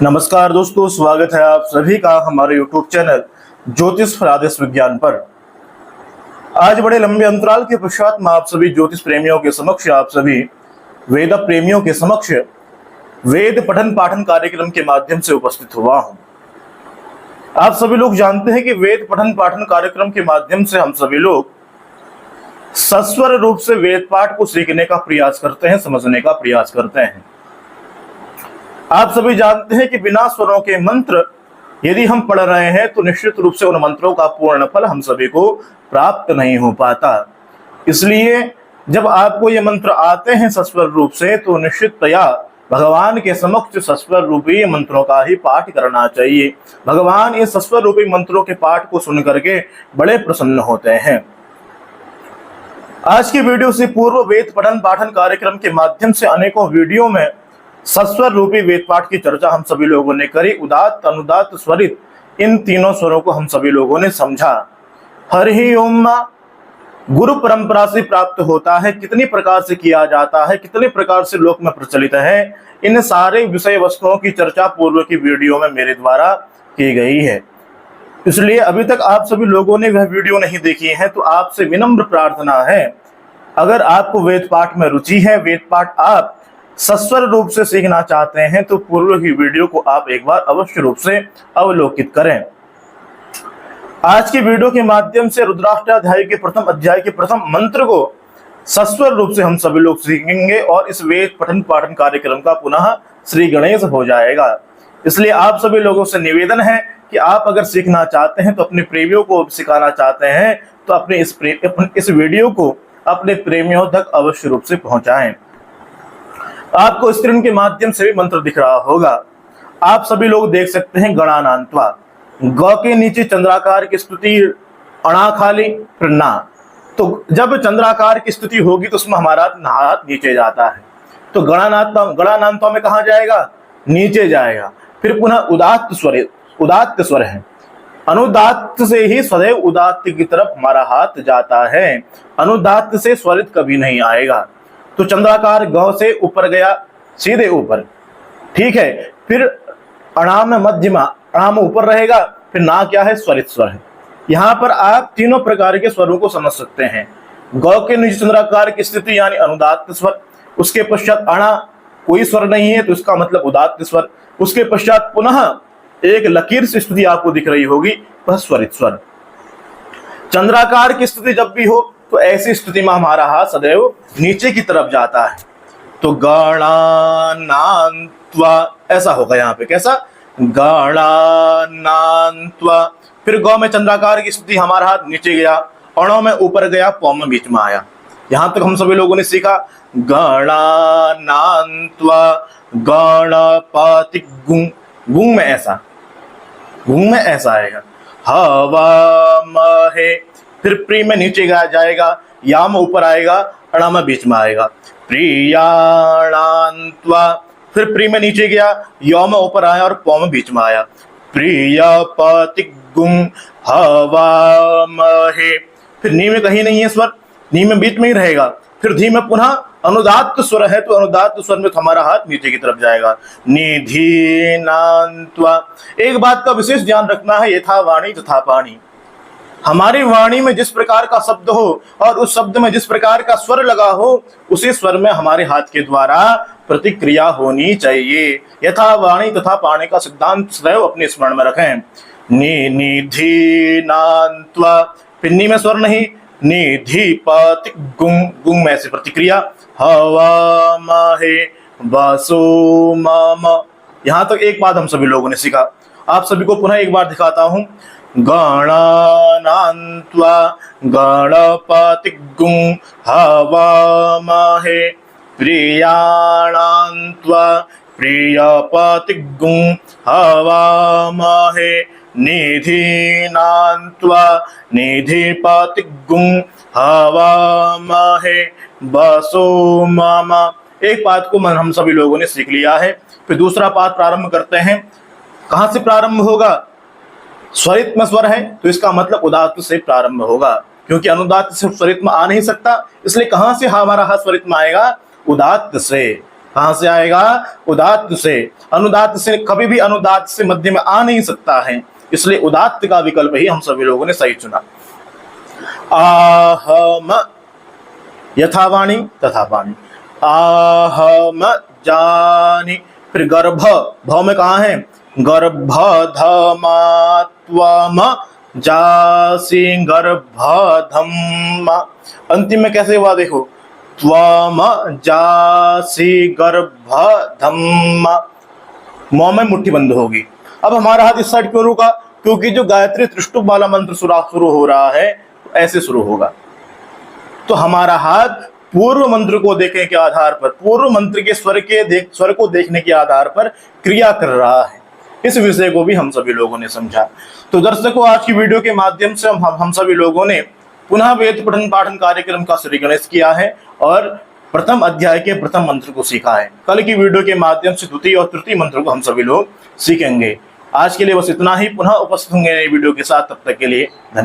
नमस्कार दोस्तों, स्वागत है आप सभी का हमारे YouTube चैनल ज्योतिष फरादेश विज्ञान पर। आज बड़े लंबे अंतराल के पश्चात मैं आप सभी ज्योतिष प्रेमियों के समक्ष, आप सभी वेद प्रेमियों के समक्ष वेद पठन पाठन कार्यक्रम के माध्यम से उपस्थित हुआ हूं। आप सभी लोग जानते हैं कि वेद पठन पाठन कार्यक्रम के माध्यम से हम सभी लोग सस्वर रूप से वेद पाठ को सीखने का प्रयास करते हैं, समझने का प्रयास करते हैं। आप सभी जानते हैं कि बिना स्वरों के मंत्र यदि हम पढ़ रहे हैं तो निश्चित रूप से उन मंत्रों का पूर्ण फल हम सभी को प्राप्त नहीं हो पाता। इसलिए जब आपको ये मंत्र आते हैं सस्वर रूप से तो निश्चितया भगवान के समक्ष सस्वर रूपी मंत्रों का ही पाठ करना चाहिए। भगवान इन सस्वर रूपी मंत्रों के पाठ को सुन करके बड़े प्रसन्न होते हैं। आज की वीडियो से पूर्व वेद पठन पाठन कार्यक्रम के माध्यम से अनेकों वीडियो में सस्वर रूपी वेद पाठ की चर्चा हम सभी लोगों ने करी। उदात्त, अनुदात्त, स्वरित, इन तीनों स्वरों को हम सभी लोगों ने समझा। हरि ओम गुरु परंपरा से प्राप्त होता है, कितनी प्रकार से किया जाता है, कितने प्रकार से लोक में प्रचलित है, इन सारे विषय वस्तुओं की चर्चा पूर्व की वीडियो में मेरे द्वारा की गई है। इसलिए अभी तक आप सभी लोगों ने वह वीडियो नहीं देखी है तो आपसे विनम्र प्रार्थना है, अगर आपको वेद पाठ में रुचि है, वेद पाठ आप सस्वर रूप से सीखना चाहते हैं तो पूर्व की वीडियो को आप एक बार अवश्य रूप से अवलोकित करें। आज की वीडियो के माध्यम से रुद्राष्टाध्याय के प्रथम अध्याय के प्रथम मंत्र को सस्वर रूप से हम सभी लोग सीखेंगे और इस वेद पठन पाठन कार्यक्रम का पुनः श्री गणेश हो जाएगा। इसलिए आप सभी लोगों से निवेदन है कि आप अगर सीखना चाहते हैं तो अपने प्रेमियों को सिखाना चाहते हैं तो अपने इस वीडियो को अपने प्रेमियों तक अवश्य रूप से पहुंचाएं। आपको स्क्रीन के माध्यम से भी मंत्र दिख रहा होगा। आप सभी लोग देख सकते हैं गणानान्त्वा, ग के नीचे चंद्राकार की स्तुति, अणा खाली फिर ना। तो जब चंद्राकार की स्तुति होगी तो उसमें हमारा हाथ नीचे जाता है, तो गणानान्त्वा में कहा जाएगा? नीचे जाएगा। फिर पुनः उदात्त स्वर है, अनुदात्त से ही सदैव उदात्त की तरफ हमारा हाथ जाता है, अनुदात्त से स्वरित कभी नहीं आएगा। तो चंद्राकार ग से ऊपर गया, सीधे ऊपर, ठीक है। फिर अणाम मध्यमा, अणाम ऊपर रहेगा, फिर ना क्या है? स्वरित स्वर है। यहाँ पर आप तीनों प्रकार के स्वरों को समझ सकते हैं। ग के नीचे चंद्राकार की स्थिति यानी अनुदात्त स्वर, उसके पश्चात अणा कोई स्वर नहीं है तो इसका मतलब उदात्त स्वर, उसके पश्चात पुनः एक लकीर से स्थिति आपको दिख रही होगी, वह स्वरित स्वर। चंद्राकार की स्थिति जब भी हो तो ऐसी स्थिति में हमारा हाथ सदैव नीचे की तरफ जाता है। तो गणानान्त्वा ऐसा होगा यहाँ पे। कैसा? गणानान्त्वा। फिर गौ में चंद्राकार की स्थिति, हमारा हाथ नीचे गया, अणों में ऊपर गया, पौ में बीच में आया। यहां तक हम सभी लोगों ने सीखा। गणानान्त्वा गणपति गुं, गुं में ऐसा, गुं में ऐसा आएगा। हवामहे, फिर प्री में नीचे जाएगा, या में ऊपर आएगा, अणा में बीच में आएगा। प्रियाणान्त्वा, फिर प्री में नीचे गया, या में ऊपर आया और पौ में बीच में आया। प्रियपति गुं हवामहे, फिर नी में कहीं नहीं है स्वर, नी में बीच में ही रहेगा। फिर धी में पुनः अनुदात्त स्वर है तो अनुदात्त स्वर में हमारा हाथ नीचे की तरफ जाएगा। निधीनान्त्वा। एक बात का विशेष ध्यान रखना है, यथा वाणी तथा पाणी। हमारी वाणी में जिस प्रकार का शब्द हो और उस शब्द में जिस प्रकार का स्वर लगा हो, उसी स्वर में हमारे हाथ के द्वारा प्रतिक्रिया होनी चाहिए। यथा वाणी तथा पाणी का सिद्धांत सदैव अपने स्मरण में रखें। निधीनान्त्वा, पिन्नी में स्वर नहीं, निधिपति गुं, गुं में ऐसी प्रतिक्रिया। हवामहे वसो मम। यहां तक एक बात हम सभी लोगों ने सीखा, आप सभी को पुनः एक बार दिखाता हूं। गणानान्त्वा गणपति गुं हवामहे प्रियाणान्त्वा प्रियपति गुं हवामहे निधीनान्त्वा निधिपति गुं हवामहे वसो मम। एक पाठ को हम सभी लोगों ने सीख लिया है। फिर दूसरा पाठ प्रारंभ करते हैं। कहां से प्रारंभ होगा? स्वरित में स्वर है तो इसका मतलब उदात्त से प्रारंभ होगा, क्योंकि अनुदात्त से स्वरित में आ नहीं सकता, इसलिए कहां से हमारा हाथ स्वरित में आएगा? उदात्त से। कहां से आएगा? उदात्त से। अनुदात्त से कभी भी अनुदात्त से मध्य में आ नहीं सकता है, इसलिए उदात्त का विकल्प ही हम सभी लोगों ने सही चुना। आहम यथावाणी तथावाणी, आहम जानी। फिर गर्भ, भ में कहा है? गर्भधमात्वम जासी गर्भधम। अंतिम में कैसे हुआ देखो, त्वम जासी गर्भधम। मौ में मुट्ठी बंद होगी। अब हमारा हाथ इस साइड क्यों रुका? क्योंकि जो गायत्री त्रिष्टुप वाला मंत्र शुरू हो रहा है ऐसे शुरू होगा, तो हमारा हाथ पूर्व मंत्र को देखने के आधार पर, पूर्व मंत्र के स्वर को देखने के आधार पर क्रिया कर रहा है। इस विषय को भी हम सभी लोगों ने समझा। तो दर्शकों, आज की वीडियो के माध्यम से हम सभी लोगों ने पुनः वेद पठन पाठन कार्यक्रम का श्री गणेश किया है और प्रथम अध्याय के प्रथम मंत्र को सीखा है। कल की वीडियो के माध्यम से द्वितीय और तृतीय मंत्र को हम सभी लोग सीखेंगे। आज के लिए बस इतना ही। पुनः उपस्थित होंगे नई वीडियो के साथ, तब तक के लिए धन्यवाद।